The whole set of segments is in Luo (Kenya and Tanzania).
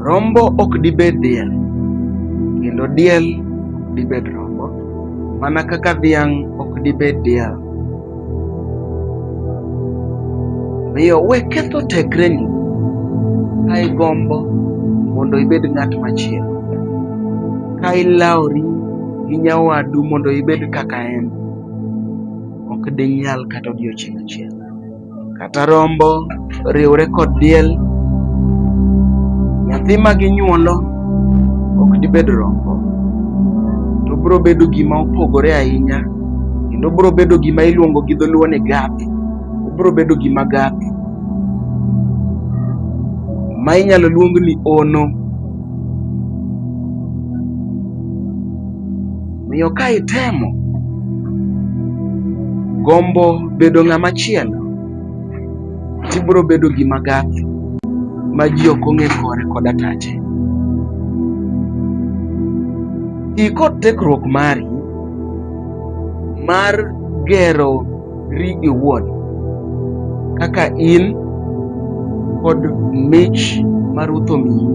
Rombo ok dibed diel, kendo diel ok dibed rombo, mana kaka dhiang' ok dibed diel. Miyo we ketho tekreni ka igombo mondo ibed ng'at machielo, ka ilawri gi nyawadu mondo ibed kaka en, ok dinyal kata odiochieng' achiel. Kata rombo riwre kod diel, nyathi ma ginyuolo ok dibed rombo, to biro bedo gima opogore ahinya, kendo biro bedo gima iluongo gi dholuo ni gapi. Biro bedo gima gapi, ma inyalo luong ni ono. Miyo ka itemo gombo bedo ng'ama chielo, tibiro bedo gima gapi ma ji ok ong'e kore koda tache. Ti kod tekruok mari mar gero ri iwuon, kaka in kod mich ma Ruoth omiyi.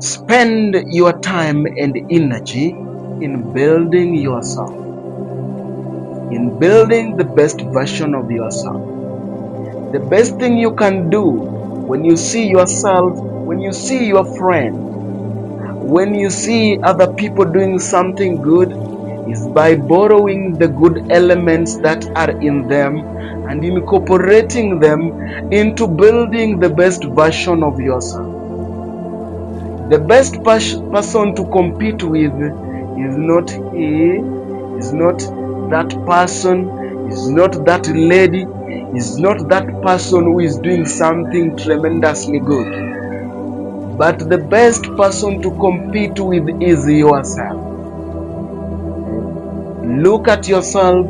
Spend your time and energy in building yourself, in building the best version of yourself. The best thing you can do when you see yourself, when you see your friend, when you see other people doing something good, is by borrowing the good elements that are in them and incorporating them into building the best version of yourself. The best person to compete with is not he, is not that person, is not that lady, is not that person who is doing something tremendously good. But the best person to compete with is yourself. Look at yourself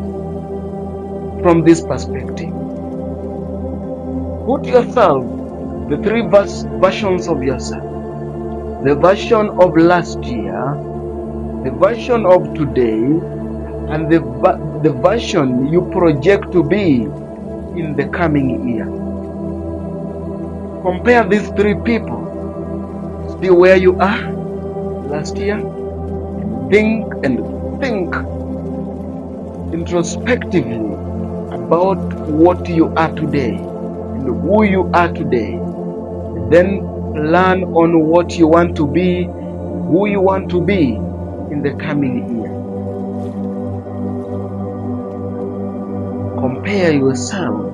from this perspective. Put yourself, the three versions of yourself. The version of last year, the version of today, and the version you project to be in the coming year. Compare these three people. See where you are last year. Think introspectively about what you are today and who you are today. Then plan on what you want to be, who you want to be in the coming year. Compare yourself